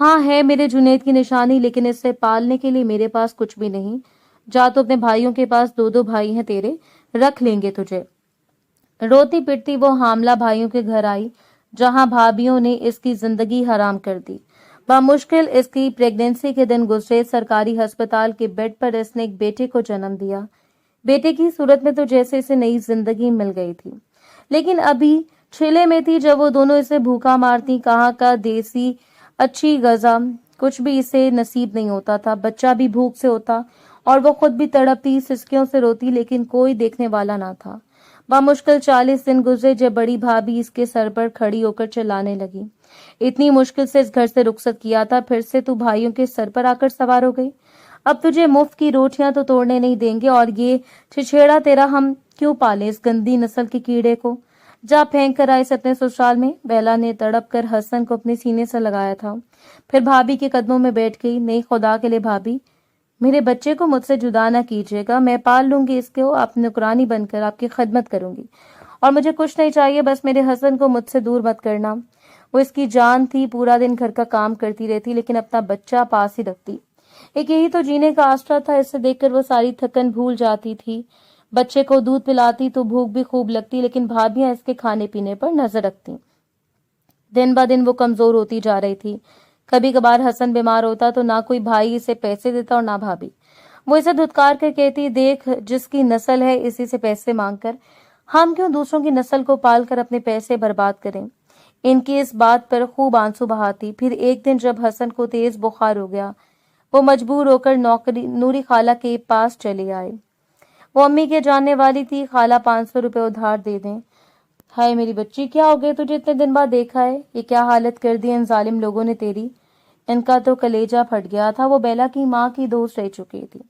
ہاں ہے میرے جنید کی نشانی، لیکن اسے پالنے کے لیے میرے پاس کچھ بھی نہیں۔ جا تو اپنے بھائیوں کے پاس، دو بھائی ہیں تیرے، رکھ لیں گے تجھے۔ روتی پٹتی وہ حاملہ بھائیوں کے گھر آئی، جہاں بھابھیوں نے اس کی زندگی حرام کر دی۔ بامشکل اس کی پریگنینسی کے دن گزرے۔ سرکاری ہسپتال کے بیڈ پر اس نے ایک بیٹے کو جنم دیا۔ بیٹے کی صورت میں تو جیسے اسے نئی زندگی مل گئی تھی، لیکن ابھی چھلے میں تھی جب وہ دونوں اسے بھوکا مارتی۔ کہاں کا دیسی اچھی غذا، کچھ بھی اسے نصیب نہیں ہوتا تھا۔ بچہ بھی بھوک سے ہوتا اور وہ خود بھی تڑپتی، سسکیوں سے روتی، لیکن کوئی دیکھنے والا نہ تھا۔ بامشکل 40 دن گزرے جب بڑی بھابھی اس کے سر پر کھڑی ہو کر چلانے لگی۔ اتنی مشکل سے اس گھر سے رخصت کیا تھا، پھر سے تو بھائیوں کے سر پر آ کر سوار ہو گئی۔ اب تجھے مفت کی روٹیاں تو توڑنے نہیں دیں گے، اور یہ چھچھیڑا تیرا ہم کیوں پالیں اس گندی نسل کے کیڑے کو؟ جا پھینک کر آئے اپنے سسرال میں۔ بیلا نے تڑپ کر حسن کو اپنے سینے سے لگایا تھا، پھر بھابھی کے قدموں میں بیٹھ گئی۔ نہیں خدا کے لیے بھابھی، میرے بچے کو مجھ سے جدا نہ کیجیے گا، میں پال لوں گی اس کو، آپ نوکرانی بن کر آپ کی خدمت کروں گی، اور مجھے کچھ نہیں چاہیے، بس میرے حسن کو مجھ سے دور مت کرنا۔ وہ اس کی جان تھی، پورا دن گھر کا کام کرتی رہتی، لیکن اپنا بچہ پاس ہی رکھتی۔ ایک یہی تو جینے کا آسرا تھا، اسے دیکھ کر وہ ساری تھکن بھول جاتی تھی۔ بچے کو دودھ پلاتی تو بھوک بھی خوب لگتی، لیکن بھابیاں اس کے کھانے پینے پر نظر رکھتی۔ دن با دن وہ کمزور ہوتی جا رہی تھی۔ کبھی کبھار حسن بیمار ہوتا تو نہ کوئی بھائی اسے پیسے دیتا اور نہ بھابھی۔ وہ اسے دھتکار کر کہتی، دیکھ جس کی نسل ہے اسی سے پیسے مانگ کر، ہم کیوں دوسروں کی نسل کو پال کر اپنے پیسے برباد کریں؟ ان کی اس بات پر خوب آنسو بہاتی۔ پھر ایک دن جب حسن کو تیز بخار ہو گیا، وہ مجبور ہو کر نوری خالہ کے پاس چلی آئے۔ وہ امی کے جاننے والی تھی۔ خالہ 500 روپے ادھار دے دیں۔ ہائے میری بچی، کیا ہو گیا؟ تجھے اتنے دن بعد دیکھا ہے، یہ کیا حالت کر دی ان ظالم لوگوں نے تیری؟ ان کا تو کلیجہ پھٹ گیا تھا۔ وہ بیلا کی ماں کی دوست رہ چکی تھی،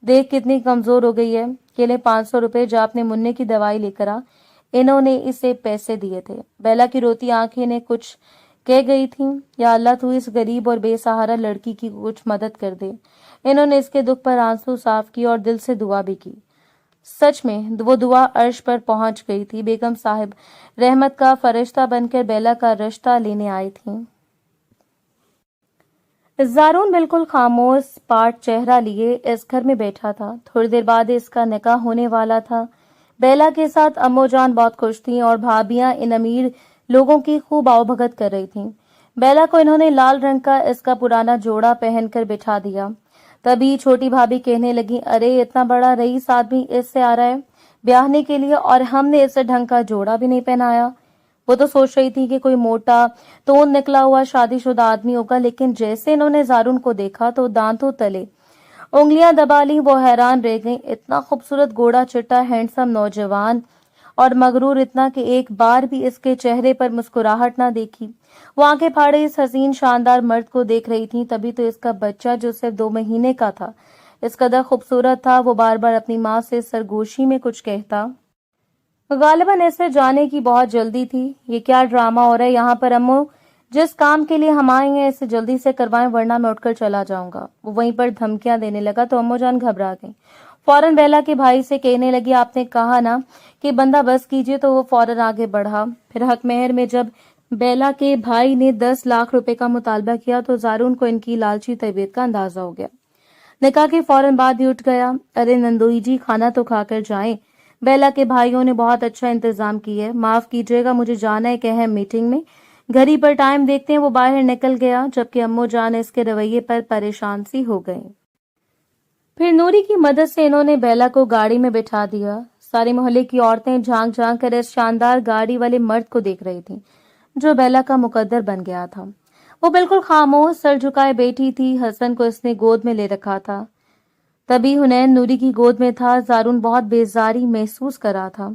دیکھ کتنی کمزور ہو گئی ہے۔ کہ لے 500 روپے، جا اپنے منع کی دوائی لے کر آ۔ انہوں نے اسے پیسے دیے تھے۔ بیلا کی روتی آنکھیں نے کچھ کہہ گئی تھیں، یا اللہ تو اس غریب اور بے سہارا لڑکی کی کچھ مدد کر دے۔ انہوں نے اس کے دکھ پر آنسو صاف کی اور دل سے دعا بھی کی۔ سچ میں وہ دعا عرش پر پہنچ گئی تھی۔ بیگم صاحب رحمت کا فرشتہ بن کر بیلا کا رشتہ لینے آئی تھیں۔ زارون بالکل خاموش پاٹ چہرہ لیے اس گھر میں بیٹھا تھا۔ تھوڑی دیر بعد اس کا نکاح ہونے والا تھا۔ بیلا کے ساتھ امو جان بہت خوش تھیں اور بھابیاں ان امیر لوگوں کی خوب آؤ بھگت کر رہی تھیں۔ بیلا کو انہوں نے لال رنگ کا اس کا پرانا جوڑا پہن کر بٹھا دیا۔ تبھی چھوٹی بھابھی کہنے لگی، ارے اتنا بڑا رئیس آدمی اس سے آ رہا ہے بیاہنے کے لیے، اور ہم نے اسے ڈھنگ کا جوڑا بھی نہیں پہنایا۔ وہ تو سوچ رہی تھی کہ کوئی موٹا توند نکلا ہوا شادی شدہ آدمی ہوگا، لیکن جیسے انہوں نے زارون کو دیکھا تو دانتوں تلے انگلیاں دبا لی۔ وہ حیران رہ گئیں۔ اتنا خوبصورت گوڑا چٹا ہینڈسم نوجوان، اور مغرور اتنا کہ ایک بار بھی اس کے چہرے پر مسکراہٹ نہ دیکھی۔ وہ آنکھیں پھاڑے اس حسین شاندار مرد کو دیکھ رہی تھی۔ تبھی تو اس کا بچہ جو صرف 2 مہینے کا تھا اس قدر خوبصورت تھا۔ وہ بار بار اپنی ماں سے سرگوشی میں کچھ کہتا۔ غالباً اسے جانے کی بہت جلدی تھی۔ یہ کیا ڈرامہ ہو رہا ہے یہاں پر امو؟ جس کام کے لیے ہم آئے ہیں اسے جلدی سے کروائیں، ورنہ میں اٹھ کر چلا جاؤں گا۔ وہ وہیں پر دھمکیاں دینے لگا تو امو جان گھبرا گئیں۔ فوراً بیلا کے بھائی سے کہنے لگی، آپ نے کہا نا کہ بندہ بس کیجیے، تو وہ فوراً آگے بڑھا۔ پھر حق مہر میں جب بیلا کے بھائی نے 10 لاکھ روپے کا مطالبہ کیا تو زارون کو ان کی لالچی طبیعت کا اندازہ ہو گیا۔ نکاح کے فوراً بعد ہی اٹھ گیا، ارے نندوئی جی کھانا تو کھا کر جائیں، بیلا کے بھائیوں نے بہت اچھا انتظام کیا ہے، معاف کیجیے گا مجھے جانا ہے ایک اہم میٹنگ میں۔ گھڑی پر ٹائم دیکھتے ہیں وہ باہر نکل گیا، جبکہ امو جان اس کے رویے پر پریشان سی ہو گئیں۔ پھر نوری کی مدد سے انہوں نے بیلا کو گاڑی میں بٹھا دیا۔ سارے محلے کی عورتیں جھانک جھانک کر اس شاندار گاڑی والے مرد کو دیکھ رہی تھیں جو بیلا کا مقدر بن گیا تھا۔ وہ بالکل خاموش سر جھکائے بیٹھی تھی۔ حسن کو اس نے گود میں لے رکھا تھا۔ تبھی حنین نوری کی گود میں تھا۔ زارون بہت بیزاری محسوس کر رہا تھا۔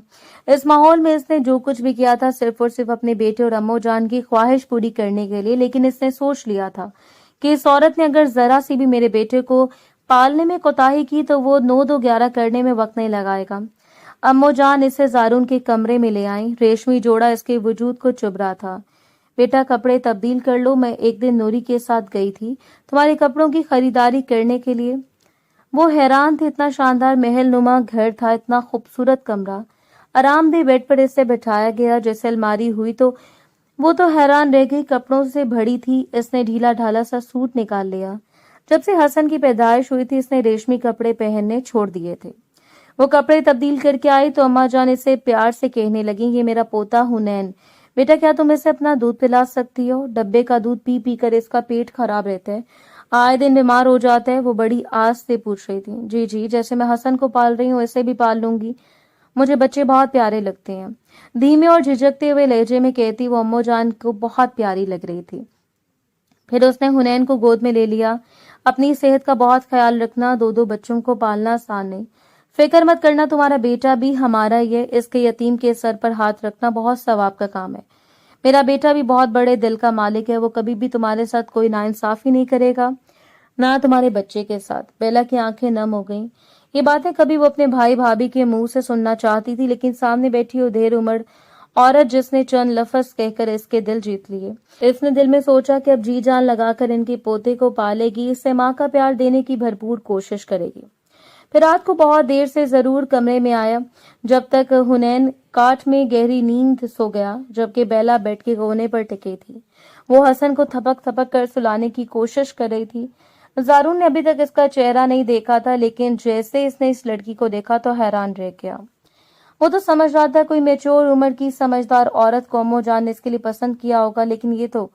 اس ماحول میں اس نے جو کچھ بھی کیا تھا صرف اور صرف اپنے بیٹے اور امو جان کی خواہش پوری کرنے کے لیے، لیکن اس نے سوچ لیا تھا کہ اس عورت نے اگر ذرا سی بھی میرے بیٹے کو پالنے میں کوتاہی کی تو وہ 9 2 11 کرنے میں وقت نہیں لگائے گا۔ امو جان اسے زارون کے کمرے میں لے آئیں۔ ریشمی جوڑا اس کے وجود کو چبھ رہا تھا۔ بیٹا کپڑے تبدیل کر لو، میں ایک دن نوری کے ساتھ گئی تھی تمہارے کپڑوں کی خریداری کرنے کے لیے۔ وہ حیران تھے، اتنا شاندار محل نما گھر تھا، اتنا خوبصورت کمرہ، آرام دہ بیڈ پر اسے بٹھایا گیا۔ جیسے الماری ہوئی تو وہ تو حیران رہ گئی، کپڑوں سے بھری تھی۔ اس نے ڈھیلا ڈھالا سا سوٹ نکال لیا۔ جب سے حسن کی پیدائش ہوئی تھی اس نے ریشمی کپڑے پہننے چھوڑ دیے تھے۔ وہ کپڑے تبدیل کر کے آئی تو اماں جان اسے پیار سے کہنے لگیں، یہ میرا پوتا حنین، بیٹا کیا تم اسے اپنا دودھ پلا سکتی ہو؟ ڈبے کا دودھ پی پی کر اس کا پیٹ خراب رہتا ہے، آئے دن بیمار ہو جاتا ہے۔ وہ بڑی آس سے پوچھ رہی تھی۔ جی جی، جیسے میں حسن کو پال رہی ہوں اسے بھی پال لوں گی، مجھے بچے بہت پیارے لگتے ہیں، دھیمے اور جھجکتے ہوئے لہجے میں کہتی وہ اماں جان کو بہت پیاری لگ رہی تھی۔ پھر اس نے حنین کو گود میں لے لیا۔ اپنی صحت کا بہت خیال رکھنا، دو بچوں کو پالنا آسان نہیں، فکر مت کرنا، تمہارا بیٹا بھی ہمارا ہی ہے، اس کے یتیم کے سر پر ہاتھ رکھنا بہت ثواب کا کام ہے۔ میرا بیٹا بھی بہت بڑے دل کا مالک ہے، وہ کبھی بھی تمہارے ساتھ کوئی ناانصافی نہیں کرے گا، نہ تمہارے بچے کے ساتھ۔ بیلا کی آنکھیں نم ہو گئیں۔ یہ باتیں کبھی وہ اپنے بھائی بھابھی کے منہ سے سننا چاہتی تھی، لیکن سامنے بیٹھی ہو دھیر عمر عورت جس نے چند لفظ کہہ کر اس کے دل جیت لیے، اس نے دل میں سوچا کہ اب جی جان لگا کر ان کے پوتے کو پالے گی، اسے ماں کا پیار دینے کی بھرپور کوشش کرے گی۔ پھر رات کو بہت دیر سے ضرور کمرے میں آیا، جب تک حنین کاٹ میں گہری نیند سو گیا، جبکہ بیلا بیڈ کے کونے پر ٹکی تھی۔ وہ حسن کو تھپک تھپک کر سلانے کی کوشش کر رہی تھی۔ زارون نے ابھی تک اس کا چہرہ نہیں دیکھا تھا، لیکن جیسے اس نے اس لڑکی کو دیکھا تو حیران رہ گیا۔ وہ تو سمجھ رہا تھا کوئی میچور عمر کی سمجھدار عورت کو امو جان نے اس کے لیے پسند کیا ہوگا، لیکن یہ تو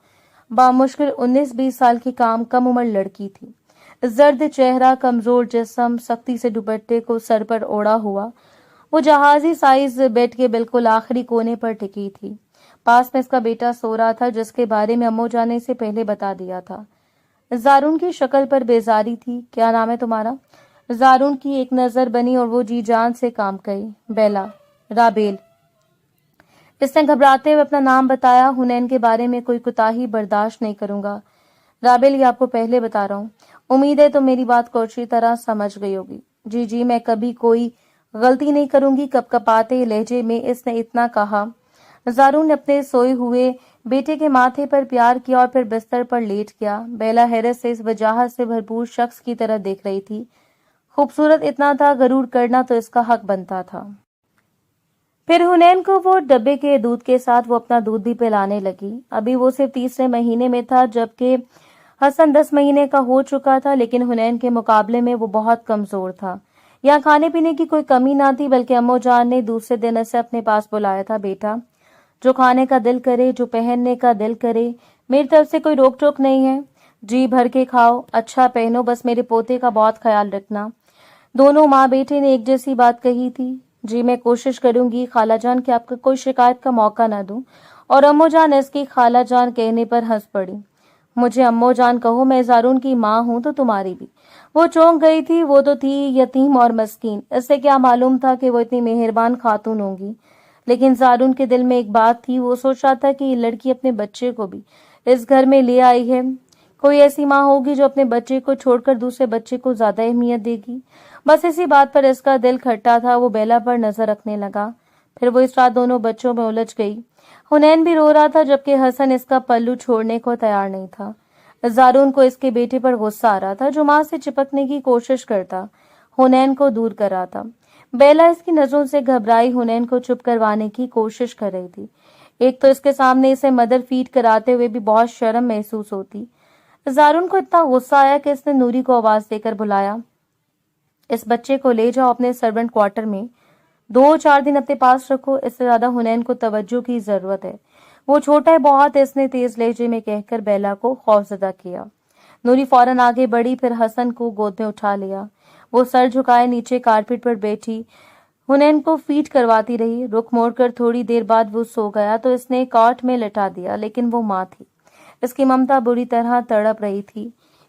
بامشکل 19-20 سال کی کم عمر لڑکی تھی۔ زرد چہرہ، کمزور جسم، سختی سے دوپٹے کو سر پر اوڑھا ہوا، وہ جہازی سائز بیڈ کے بالکل آخری کونے پر ٹکی تھی۔ پاس میں اس کا بیٹا سو رہا تھا، جس کے بارے میں امو جان نے اسے پہلے بتا دیا تھا۔ زارون کی شکل پر بیزاری تھی۔ کیا نام ہے تمہارا؟ زارون کی ایک نظر بنی اور وہ جی جان سے کام گئی۔ بیلا۔ رابیل۔ اس نے گھبراتے ہوئے اپنا نام بتایا۔ حنین کے بارے میں کوئی کوتاہی برداشت نہیں کروں گا۔ رابیل، یہ آپ کو پہلے بتا رہا ہوں، امید ہے تم میری بات کو اچھی طرح سمجھ گئی ہوگی۔ جی جی، میں کبھی کوئی غلطی نہیں کروں گی، کپکپاتے لہجے میں اس نے اتنا کہا۔ زارون نے اپنے سوئے ہوئے بیٹے کے ماتھے پر پیار کیا اور پھر بستر پر لیٹ گیا۔ بیلا حیرت سے اس وجاہت سے بھرپور شخص کی طرح دیکھ رہی تھی۔ خوبصورت اتنا تھا، غرور کرنا تو اس کا حق بنتا تھا۔ پھر حنین کو وہ ڈبے کے دودھ کے ساتھ وہ اپنا دودھ بھی پلانے لگی۔ ابھی وہ صرف تیسرے مہینے میں تھا، جبکہ حسن 10 مہینے کا ہو چکا تھا، لیکن حنین کے مقابلے میں وہ بہت کمزور تھا۔ یہاں کھانے پینے کی کوئی کمی نہ تھی، بلکہ امو جان نے دوسرے دن اسے اپنے پاس بلایا تھا۔ بیٹا، جو کھانے کا دل کرے، جو پہننے کا دل کرے، میری طرف سے کوئی روک ٹوک نہیں ہے، جی بھر کے کھاؤ، اچھا پہنو، بس میرے پوتے کا بہت خیال رکھنا۔ دونوں ماں بیٹے نے ایک جیسی بات کہی تھی۔ جی میں کوشش کروں گی خالہ جان کہ آپ کو کوئی شکایت کا موقع نہ دوں، اور امو جان اس کی خالہ جان کہنے پر ہنس پڑی۔ مجھے امو جان کہو، میں زارون کی ماں ہوں تو تمہاری بھی۔ وہ چونک گئی تھی، وہ تو تھی یتیم اور مسکین، اس سے کیا معلوم تھا کہ وہ اتنی مہربان خاتون ہوں گی، لیکن زارون کے دل میں ایک بات تھی، وہ سوچ رہا تھا کہ یہ لڑکی اپنے بچے کو بھی اس گھر میں لے آئی ہے، کوئی ایسی ماں ہوگی جو اپنے بچے کو چھوڑ کر دوسرے بچے کو زیادہ اہمیت دے گی۔ بس اسی بات پر اس کا دل کھٹا تھا۔ وہ بیلا پر نظر رکھنے لگا۔ پھر وہ اس رات دونوں بچوں میں الجھ گئی۔ حنین بھی رو رہا تھا، جبکہ حسن اس کا پلو چھوڑنے کو تیار نہیں تھا۔ زارون کو اس کے بیٹے پر غصہ آ رہا تھا، جو ماں سے چپکنے کی کوشش کرتا، حنین کو دور کر رہا تھا۔ بیلا اس کی نظروں سے گھبرائی حنین کو چپ کروانے کی کوشش کر رہی تھی۔ ایک تو اس کے سامنے اسے مدر فیڈ کراتے ہوئے بھی بہت شرم محسوس ہوتی۔ زارون کو اتنا غصہ آیا کہ اس نے نوری کو آواز دے کر بلایا، اس بچے کو لے جاؤ اپنے سرونٹ کوارٹر میں، 2-4 دن اپنے پاس رکھو، اس سے زیادہ حنین کو توجہ کی ضرورت ہے، وہ چھوٹا ہے بہت، اس نے تیز لہجے میں کہہ کر بیلا کو خوفزدہ کیا۔ نوری فوراً آگے بڑھی، پھر حسن کو گود میں اٹھا لیا۔ وہ سر جھکائے نیچے کارپیٹ پر بیٹھی حنین کو فیڈ کرواتی رہی۔ رخ موڑ کر تھوڑی دیر بعد وہ سو گیا تو اس نے کاٹ میں لٹا دیا، لیکن وہ ماں تھی، اس کی ممتا بری طرح تڑپ رہی تھی۔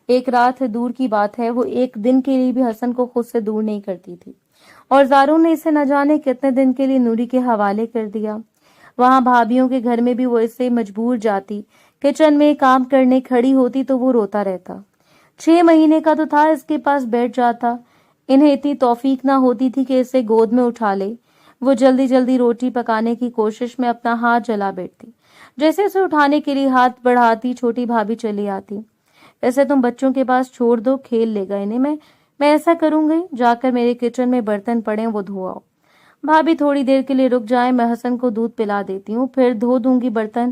ایک رات دور کی بات ہے، وہ ایک دن کے لیے بھی حسن کو خود سے دور نہیں کرتی تھی، اور زارون نے اسے نہ جانے کتنے دن کے لیے نوری کے حوالے کر دیا۔ وہاں بھابھیوں کے گھر میں بھی وہ اسے مجبور جاتی، کچن میں کام کرنے کھڑی ہوتی تو وہ روتا رہتا۔ 6 مہینے کا تو تھا، اس کے پاس بیٹھ جاتا، انہیں اتنی توفیق نہ ہوتی تھی کہ اسے گود میں اٹھا لے۔ وہ جلدی جلدی روٹی پکانے کی کوشش میں اپنا ہاتھ جلا بیٹھتی، جیسے اسے اٹھانے کے لیے ہاتھ بڑھاتی چھوٹی بھابھی چلی آتی۔ ایسے تم بچوں کے پاس چھوڑ دو، کھیل لے گا انہیں، میں ایسا کروں گی، جا کر میرے کچن میں برتن پڑے وہ دھو آؤ۔ بھابھی تھوڑی دیر کے لیے رک جائیں، میں حسن کو دودھ پلا دیتی ہوں، پھر دھو دوں گی برتن۔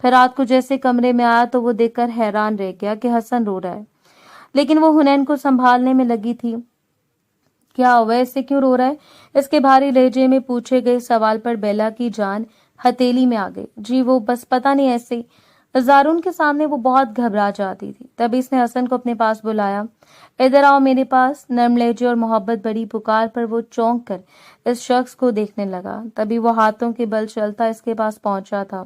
پھر رات کو جیسے کمرے میں آیا تو وہ دیکھ کر حیران رہ گیا کہ حسن رو رہا ہے، لیکن وہ حنین کو سنبھالنے میں لگی تھی۔ کیا ہوا، اسے کیوں رو رہا ہے؟ اس کے بھاری لہجے میں پوچھے گئے سوال پر بیلا کی جان ہتھیلی میں آ گئی۔ جی وہ بس پتہ نہیں ایسے۔ زارون کے سامنے وہ بہت گھبرا جاتی تھی۔ تبھی اس نے حسن کو اپنے پاس بلایا۔ ادھر آؤ میرے پاس۔ نرم لہجے اور محبت بڑی پکار پر وہ چونک کر اس شخص کو دیکھنے لگا۔ تبھی وہ ہاتھوں کے بل چلتا اس کے پاس پہنچا تھا،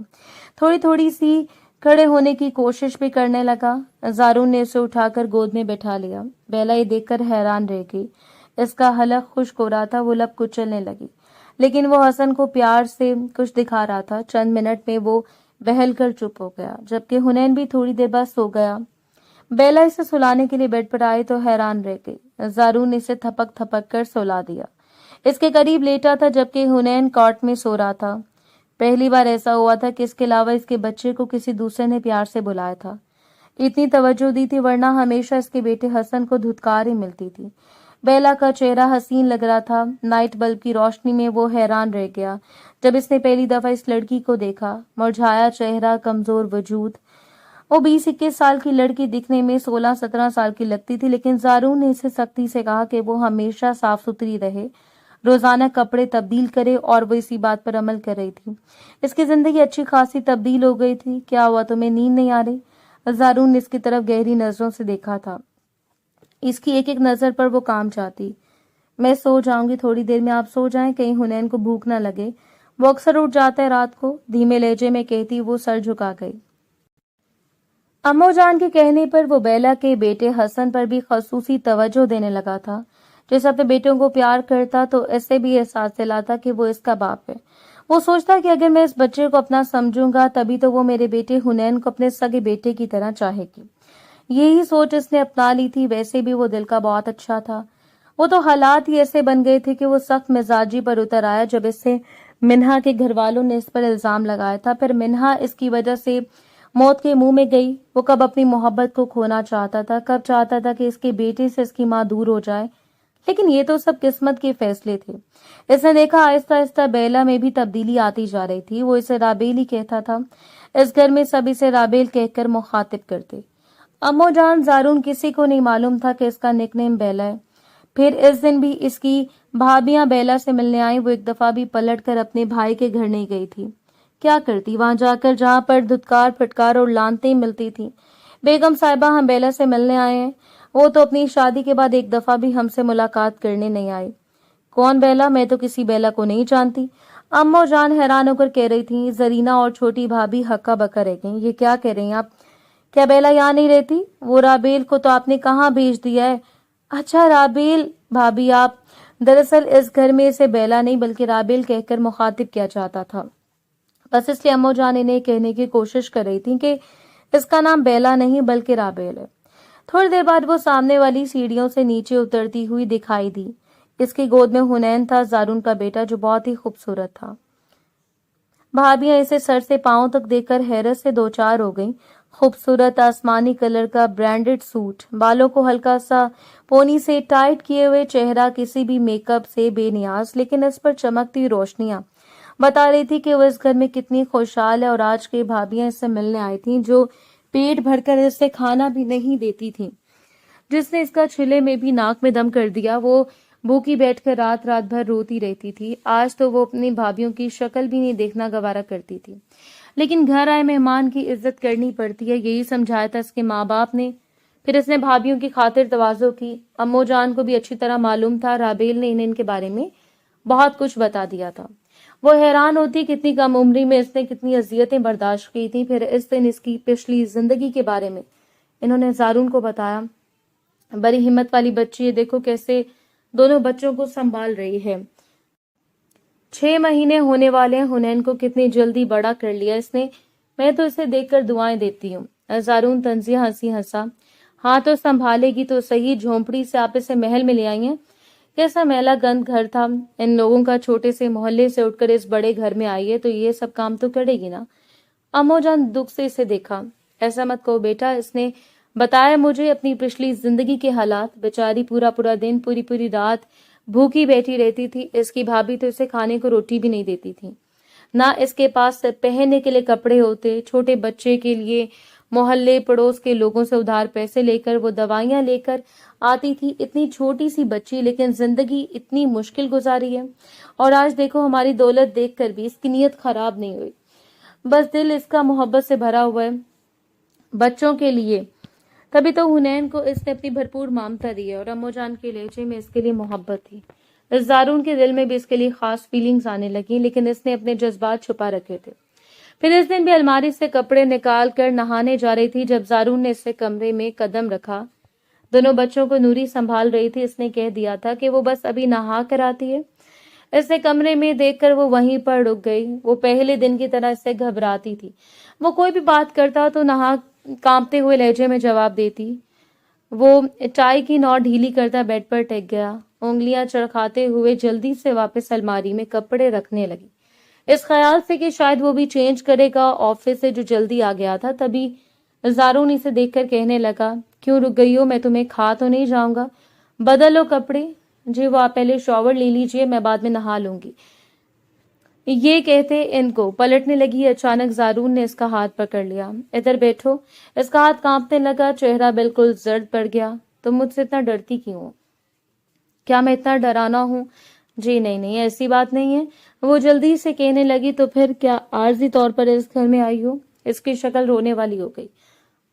تھوڑی تھوڑی سی کھڑے ہونے کی کوشش بھی کرنے لگا۔ زارون نے اسے اٹھا کر گود میں بٹھا لیا۔ بیلا یہ دیکھ کر حیران رہ گئی۔ اس کا حلق خشک ہو رہا تھا، وہ لب کچلنے لگی، لیکن وہ حسن کو پیار سے کچھ دکھا رہا تھا۔ چند منٹ میں وہ بہل کر چپ ہو گیا، جبکہ حنین بھی تھوڑی دیر بعد سو گیا۔ بیلا اسے سلانے کے لیے بیڈ پر آئی تو حیران رہ گئی۔ زارون نے اسے تھپک تھپک کر سلا دیا، اس کے قریب لیٹا تھا، جبکہ حنین کاٹ میں سو رہا تھا۔ پہلی بار ایسا ہوا تھا کہ اس کے علاوہ اس کے بچے کو کسی دوسرے نے پیار سے بلایا تھا، اتنی توجہ دی تھی، ورنہ ہمیشہ اس کے بیٹے حسن کو دھتکار ہی ملتی تھی۔ بیلا کا چہرہ حسین لگ رہا تھا۔ نائٹ بلب کی روشنی میں وہ حیران رہ گیا جب اس نے پہلی دفعہ اس لڑکی کو دیکھا۔ مرجھایا چہرہ، کمزور وجود۔ وہ 20-21 سال کی لڑکی دکھنے میں 16-17 سال کی لگتی تھی، لیکن زارون نے اسے سختی سے کہا کہ وہ ہمیشہ صاف ستھری رہے، روزانہ کپڑے تبدیل کرے، اور وہ اسی بات پر عمل کر رہی تھی۔ اس کی زندگی اچھی خاصی تبدیل ہو گئی تھی۔ کیا ہوا، تمہیں نیند نہیں آ رہی؟ زارون نے اس کی طرف گہری نظروں سے دیکھا تھا۔ اس کی ایک ایک نظر پر وہ کام چاہتی۔ میں سو جاؤں گی، تھوڑی دیر میں آپ سو جائیں، کہیں حنین کو بھوک نہ لگے، وہ اکثر اٹھ جاتا ہے رات کو، دھیمے لہجے میں کہتی وہ سر جھکا گئی۔ امو جان کے کہنے پر وہ بیلا کے بیٹے حسن پر بھی خصوصی توجہ دینے لگا تھا۔ جیسے اپنے بیٹوں کو پیار کرتا تو اسے بھی احساس دلاتا کہ وہ اس کا باپ ہے۔ وہ سوچتا کہ اگر میں اس بچے کو اپنا سمجھوں گا تبھی تو وہ میرے بیٹے حنین کو اپنے سگے بیٹے کی طرح چاہے گی۔ یہی سوچ اس نے اپنا لی تھی۔ ویسے بھی وہ دل کا بہت اچھا تھا۔ وہ تو حالات ہی ایسے بن گئے تھے کہ وہ سخت مزاجی پر اتر آیا جب اس سے منہا کے گھر والوں نے اس پر الزام لگایا تھا۔ پھر منہا اس کی وجہ سے موت کے منہ میں گئی۔ وہ کب اپنی محبت کو کھونا چاہتا تھا، کب چاہتا تھا کہ اس کے بیٹے سے اس کی ماں دور ہو جائے، لیکن یہ تو سب قسمت کے فیصلے تھے۔ اس نے دیکھا آہستہ آہستہ بیلا میں بھی تبدیلی آتی جا رہی تھی۔ وہ اسے رابیل ہی کہتا تھا۔ اس گھر میں سب اسے رابیل کہہ کر مخاطب کرتے۔ امو جان زارون کسی کو نہیں معلوم تھا کہ اس کا نک نیم بیلا ہے۔ پھر اس دن بھی اس کی بھابیاں بیلا سے ملنے آئیں۔ وہ ایک دفعہ بھی پلٹ کر اپنے بھائی کے گھر نہیں گئی تھی۔ کیا کرتی وہاں جا کر جہاں پر دھتکار پھٹکار اور لانتیں ملتی تھیں؟ بیگم صاحبہ ہم بیلا سے ملنے آئے ہیں۔ وہ تو اپنی شادی کے بعد ایک دفعہ بھی ہم سے ملاقات کرنے نہیں آئی۔ کون بیلا؟ میں تو کسی بیلا کو نہیں جانتی۔ امو جان حیران ہو کر کہہ رہی تھیں۔ زرینہ اور چھوٹی بھابھی ہکا بکا رہ گئیں۔ یہ کیا کہہ رہی ہیں آپ؟ کیا بیلا یہاں نہیں رہتی؟ وہ رابیل کو تو آپ نے کہاں بھیج دیا ہے؟ اچھا رابیل بھابھی آپ، دراصل اس گھر میں اسے بیلا نہیں بلکہ رابیل کہہ کر مخاطب کیا جاتا تھا، بس اس لیے امو جان انہیں کہنے کی کوشش کر رہی تھی کہ اس کا نام بیلا نہیں بلکہ رابیل ہے۔ تھوڑی دیر بعد وہ سامنے والی سیڑھیوں سے نیچے اترتی ہوئی دکھائی دی۔ اس کی گود میں حنین تھا، زارون کا بیٹا، جو بہت ہی خوبصورت تھا۔ بھابیاں اسے سر سے پاؤں تک دیکھ کر حیرت سے دوچار ہو گئیں۔ خوبصورت آسمانی کلر کا برانڈڈ سوٹ، بالوں کو ہلکا سا پونی سے ٹائٹ کیے ہوئے، چہرہ کسی بھی میک اپ سے بے نیاز، لیکن اس پر چمکتی روشنیاں بتا رہی تھی کہ وہ اس گھر میں کتنی خوشحال ہے۔ اور آج کے بھابیاں اس سے ملنے آئی تھیں جو پیٹ بھر کر اس سے کھانا بھی نہیں دیتی تھیں، جس نے اس کا چھلے میں بھی ناک میں دم کر دیا۔ وہ بھوکی بیٹھ کر رات رات بھر روتی رہتی تھی۔ آج تو وہ اپنی بھابیوں کی شکل بھی نہیں دیکھنا گوارا کرتی تھی، لیکن گھر آئے مہمان کی عزت کرنی پڑتی ہے، یہی سمجھایا تھا اس کے ماں باپ نے۔ پھر اس نے بھابیوں کی خاطر تواضع کی۔ امو جان کو بھی اچھی طرح معلوم تھا، رابیل نے انہیں ان کے بارے میں بہت کچھ بتا دیا تھا۔ وہ حیران ہوتی کہ اتنی کم عمری میں اس نے کتنی اذیتیں برداشت کی تھیں۔ پھر اس دن اس کی پچھلی زندگی کے بارے میں انہوں نے زارون کو بتایا۔ بڑی ہمت والی بچی ہے، دیکھو کیسے دونوں بچوں کو سنبھال رہی ہے۔ 6 مہینے ہونے والے ہیں، حنین کو کتنی جلدی بڑا کر لیا اس نے، میں تو اسے دیکھ کر دعائیں دیتی ہوں۔ زارون طنزیہ ہنسی ہنسا۔ ہاں تو سنبھالے گی تو صحیح، جھونپڑی سے آپ اسے محل میں لے آئی ہیں؟ کیسا میلا گند گھر تھا، ان لوگوں کا چھوٹے سے محلے سے اٹھ کر اس بڑے گھر میں آئی ہے تو یہ سب کام تو کرے گی نا۔ امو جان دکھ سے اسے دیکھا۔ ایسا مت کہو بیٹا، اس نے بتایا مجھے اپنی پچھلی زندگی کے حالات۔ بیچاری پورا پورا دن، پوری پوری رات بھوکی بیٹھی رہتی تھی۔ اس کی بھابھی تو اسے کھانے کو روٹی بھی نہیں دیتی تھی۔ نہ اس کے پاس پہننے کے لیے کپڑے ہوتے. چھوٹے بچے کے لیے محلے پڑوس کے لوگوں سے ادھار پیسے لے کر وہ دوائیاں لے کر آتی تھی. اتنی چھوٹی سی بچی لیکن زندگی اتنی مشکل گزاری ہے. اور آج دیکھو ہماری دولت دیکھ کر بھی اس کی نیت خراب نہیں ہوئی. بس دل اس کا محبت سے بھرا ہوا ہے بچوں کے لیے. تبھی تو حنین کو اس نے اپنی بھرپور مامتا دی ہے اور امو جان کے لہجے میں اس کے لیے محبت تھی. اس زارون کے دل میں بھی اس کے لیے خاص فیلنگز آنے لگی لیکن اس نے اپنے جذبات چھپا رکھے تھے. پھر اس دن بھی الماری سے کپڑے نکال کر نہانے جا رہی تھی جب زارون نے اس سے کمرے میں قدم رکھا. دونوں بچوں کو نوری سنبھال رہی تھی. اس نے کہہ دیا تھا کہ وہ بس ابھی نہا کر آتی ہے. اسے کمرے میں دیکھ کر وہ وہیں پر رک گئی. وہ پہلے دن کی طرح اس سے گھبراتی تھی. وہ کوئی بھی بات کرتا تو نہا کانپتے ہوئے لہجے میں جواب دیتی. وہ چائے کی نوٹ ڈھیلی کرتا بیڈ پر ٹک گیا. انگلیاں چرخاتے ہوئے جلدی سے واپس الماری میں کپڑے رکھنے لگی اس خیال سے کہ شاید وہ بھی چینج کرے گا آفس سے جو جلدی آ گیا تھا. تبھی زارون اسے دیکھ کر کہنے لگا کیوں رک گئی ہو؟ میں تمہیں کھا تو نہیں جاؤں گا. بدل لو کپڑے. جی وہ آپ پہلے شاور لے لیجئے میں بعد میں نہا لوں گی. یہ کہتے ان کو پلٹنے لگی. اچانک زارون نے اس کا ہاتھ پکڑ لیا. ادھر بیٹھو. اس کا ہاتھ کانپنے لگا. چہرہ بالکل زرد پڑ گیا. تم مجھ سے اتنا ڈرتی کیوں ہو؟ کیا میں اتنا ڈرانا ہوں؟ جی نہیں ایسی بات نہیں ہے. وہ جلدی سے کہنے لگی تو پھر کیا عارضی طور پر اس گھر میں آئی ہو؟ اس کی شکل رونے والی ہو گئی.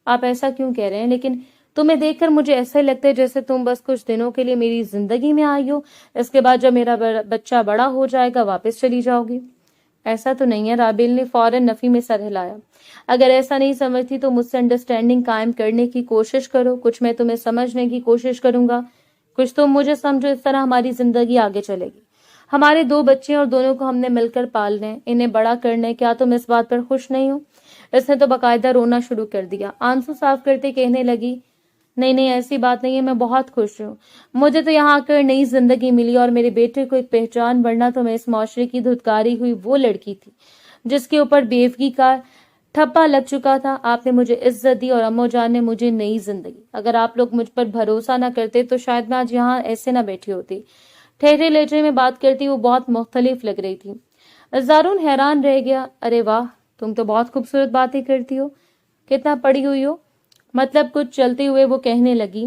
آپ ایسا کیوں کہہ رہے ہیں؟ لیکن تمہیں دیکھ کر مجھے ایسا لگتا ہے جیسے تم بس کچھ دنوں کے لیے میری زندگی میں آئی ہو. اس کے بعد جب میرا بچہ بڑا ہو جائے گا واپس چلی جاؤ گی. ایسا تو نہیں ہے. رابیل نے فوراً نفی میں سر ہلایا. اگر ایسا نہیں سمجھتی تو مجھ سے انڈرسٹینڈنگ قائم کرنے کی کوشش کرو. کچھ میں تمہیں سمجھنے کی کوشش کروں گا. کچھ تم مجھے سمجھو. اس طرح ہماری زندگی آگے چلے گی. ہمارے 2 بچے اور دونوں کو ہم نے مل کر پالنے. انہیں بڑا کرنے. کیا تم اس بات پر خوش نہیں ہو؟ اس نے تو باقاعدہ رونا شروع کر دیا. آنسو صاف کرتے کہنے لگی نہیں ایسی بات نہیں ہے. میں بہت خوش ہوں. مجھے تو یہاں آ کر نئی زندگی ملی اور میرے بیٹے کو ایک پہچان. ورنہ تو میں اس معاشرے کی دھتکاری ہوئی وہ لڑکی تھی جس کے اوپر بیوگی کا ٹھپا لگ چکا تھا. آپ نے مجھے عزت دی اور امو جان نے مجھے نئی زندگی. اگر آپ لوگ مجھ پر بھروسہ نہ کرتے تو شاید میں آج یہاں ایسے نہ بیٹھی ہوتی. ٹھہرے لہجے میں بات کرتی. وہ بہت مختلف لگ رہی تھی. زارون حیران رہ گیا. ارے واہ تم تو بہت خوبصورت باتیں کرتی ہو. کتنا پڑھی ہوئی ہو؟ مطلب کچھ چلتے ہوئے وہ کہنے لگی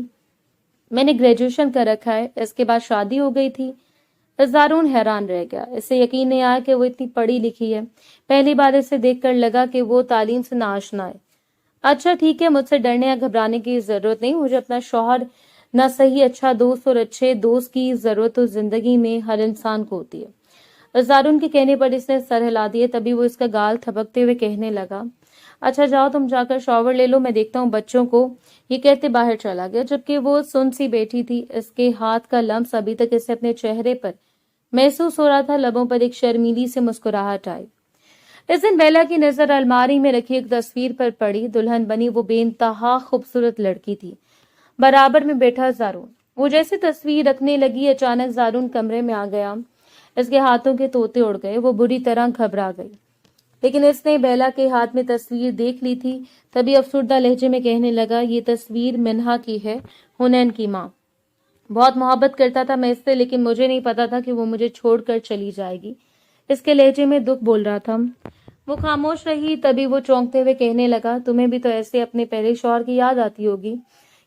میں نے گریجویشن کر رکھا ہے. اس کے بعد شادی ہو گئی تھی. زارون حیران رہ گیا. اسے یقین نہیں آیا کہ وہ اتنی پڑھی لکھی ہے. پہلی بار اسے دیکھ کر لگا کہ وہ تعلیم سے ناآشنا ہے. اچھا ٹھیک ہے مجھ سے ڈرنے یا گھبرانے کی ضرورت نہیں. مجھے اپنا شوہر نہ صحیح اچھا دوست اور اچھے دوست کی ضرورت تو زندگی میں ہر انسان کو ہوتی ہے. زارون کے کہنے پر اس نے سر ہلا دیے. تبھی وہ اس کا گال تھپکتے ہوئے کہنے لگا اچھا جاؤ تم جا کر شاور لے لو. میں دیکھتا ہوں بچوں کو. یہ کہتے باہر چلا گیا جبکہ وہ سن سی بیٹھی تھی. اس کے ہاتھ کا لمس ابھی تک اسے اپنے چہرے پر محسوس ہو رہا تھا. لبوں پر ایک شرمیلی سے مسکراہٹ آئی. اس دن بیلا کی نظر الماری میں رکھی ایک تصویر پر پڑی. دلہن بنی وہ بے انتہا خوبصورت لڑکی تھی. برابر میں بیٹھا زارون. وہ جیسے تصویر رکھنے لگی اچانک زارون کمرے میں آ گیا. اس کے ہاتھوں کے طوطے اڑ گئے. وہ بری طرح گھبرا گئی لیکن اس نے بیلا کے ہاتھ میں تصویر دیکھ لی تھی. تبھی افسردہ لہجے میں کہنے لگا یہ تصویر منہا کی ہے, حنین کی ماں. بہت محبت کرتا تھا میں اس سے لیکن مجھے نہیں پتا تھا کہ وہ مجھے چھوڑ کر چلی جائے گی. اس کے لہجے میں دکھ بول رہا تھا. وہ خاموش رہی. تبھی وہ چونکتے ہوئے کہنے لگا تمہیں بھی تو ایسے اپنے پہلے شوہر کی یاد آتی ہوگی.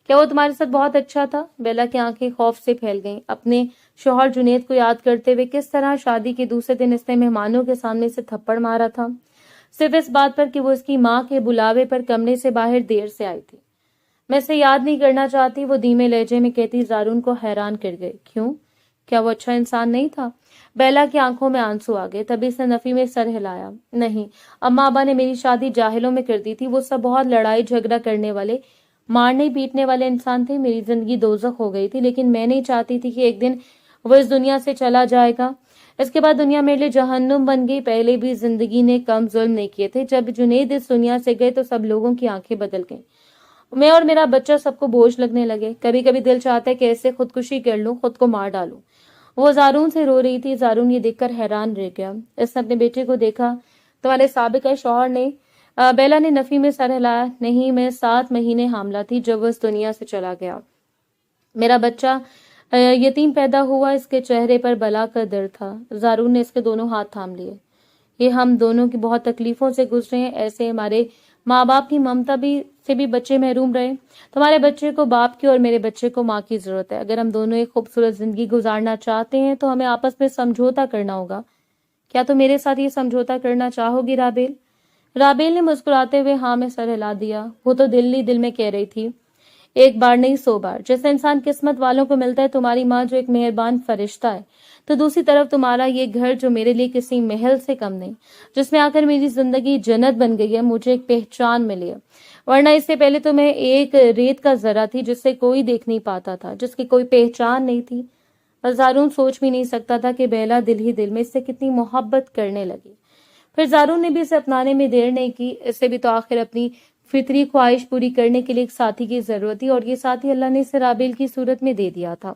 کیا وہ تمہارے ساتھ بہت اچھا تھا؟ بیلا کی آنکھیں خوف سے پھیل گئیں. اپنے شوہر جنید کو یاد کرتے ہوئے کس طرح شادی کے دوسرے دن اس نے مہمانوں کے سامنے سے تھپڑ مارا تھا صرف اس بات پر کہ وہ اس کی ماں کے بلاوے پر کمرے سے باہر دیر سے آئی تھی. میں اسے یاد نہیں کرنا چاہتی. وہ دھیمے لہجے میں کہتی. زارون کو حیران کر گئے. کیوں؟ کیا وہ اچھا انسان نہیں تھا؟ بیلا کی آنکھوں میں آنسو آ گئے. تبھی اس نے نفی میں سر ہلایا. نہیں, اماں ابا نے میری شادی جاہلوں میں کر دی تھی. وہ سب بہت لڑائی جھگڑا کرنے والے, مارنے پیٹنے والے انسان تھے. میری زندگی دوزخ ہو گئی تھی لیکن میں نہیں چاہتی تھی کہ ایک دن وہ اس دنیا سے چلا جائے گا. اس کے بعد دنیا میرے لیے جہنم بن گئی. پہلے بھی زندگی نے کم ظلم نہیں کیے تھے. جب جنید اس دنیا سے گئے تو سب لوگوں کی آنکھیں بدل گئیں. میں اور میرا بچہ سب کو بوجھ لگنے لگے. کبھی کبھی دل چاہتا ہے کہ ایسے خودکشی کر لوں, خود کو مار ڈالوں. وہ زارون سے رو رہی تھی. زارون یہ دیکھ کر حیران رہ گیا. اس نے اپنے بیٹے کو دیکھا. تمہارے سابقہ شوہر نے؟ بیلا نے نفی میں سر ہلایا. نہیں, میں 7 مہینے حاملہ تھی جب وہ اس دنیا سے چلا گیا. میرا بچہ یتیم پیدا ہوا. اس کے چہرے پر بلا کا درد تھا. زارون نے اس کے دونوں ہاتھ تھام لیے. یہ ہم دونوں کی بہت تکلیفوں سے گزرے ہیں، ایسے ہمارے ماں باپ کی ممتا سے بھی بچے محروم رہے۔ تمہارے بچے کو باپ کی اور میرے بچے کو ماں کی ضرورت ہے۔ اگر ہم دونوں ایک خوبصورت زندگی گزارنا چاہتے ہیں تو ہمیں آپس میں سمجھوتا کرنا ہوگا۔ کیا تم میرے ساتھ یہ سمجھوتا کرنا چاہو گی رابیل؟ رابیل نے مسکراتے ہوئے ہاں میں سر ہلا دیا۔ وہ تو دل ہی دل میں کہہ رہی تھی، ایک بار نہیں 100 بار۔ جیسے انسان قسمت والوں کو ملتا ہے، تمہاری ماں جو ایک مہربان فرشتہ ہے، تو دوسری طرف تمہارا یہ گھر جو میرے لیے کسی محل سے کم نہیں، جس میں آ کر میری زندگی جنت بن گئی ہے، مجھے ایک پہچان ملی ہے۔ ورنہ اس سے پہلے تو میں ایک ریت کا ذرہ تھی جسے کوئی دیکھ نہیں پاتا تھا، جس کی کوئی پہچان نہیں تھی۔ اور زارون سوچ بھی نہیں سکتا تھا کہ بیلا دل ہی دل میں اس سے کتنی محبت کرنے لگی۔ پھر زارون نے بھی اسے اپنانے میں دیر نہیں کی، اسے بھی تو آخر اپنی فطری خواہش پوری کرنے کے لیے ایک ساتھی کی ضرورت تھی، اور یہ ساتھی اللہ نے اسے رابیل کی صورت میں دے دیا تھا۔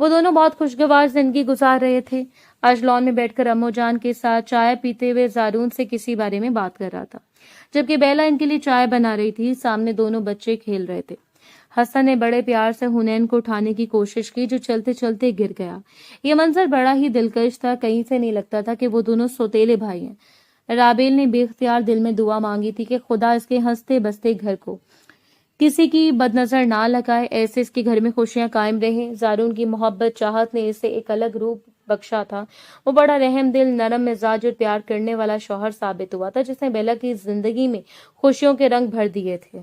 وہ دونوں بہت خوشگوار زندگی گزار رہے تھے۔ آج لان میں بیٹھ کر امو جان کے ساتھ چائے پیتے ہوئے زارون سے کسی بارے میں بات کر رہا تھا، جبکہ بیلا ان کے لیے چائے بنا رہی تھی۔ سامنے دونوں بچے کھیل رہے تھے۔ حسن نے بڑے پیار سے حنین کو اٹھانے کی کوشش کی، جو چلتے چلتے گر گیا۔ یہ منظر بڑا ہی دلکش تھا، کہیں سے نہیں لگتا تھا کہ وہ دونوں سوتیلے بھائی ہیں۔ رابیل نے بے اختیار دل میں دعا مانگی تھی کہ خدا اس کے ہنستے بستے گھر کو کسی کی بد نظر نہ لگائے، ایسے اس کے گھر میں خوشیاں قائم رہیں۔ زارون کی محبت چاہت نے اسے ایک الگ روپ بخشا تھا۔ وہ بڑا رحم دل، نرم مزاج اور پیار کرنے والا شوہر ثابت ہوا تھا، جس نے بیلا کی زندگی میں خوشیوں کے رنگ بھر دیے تھے۔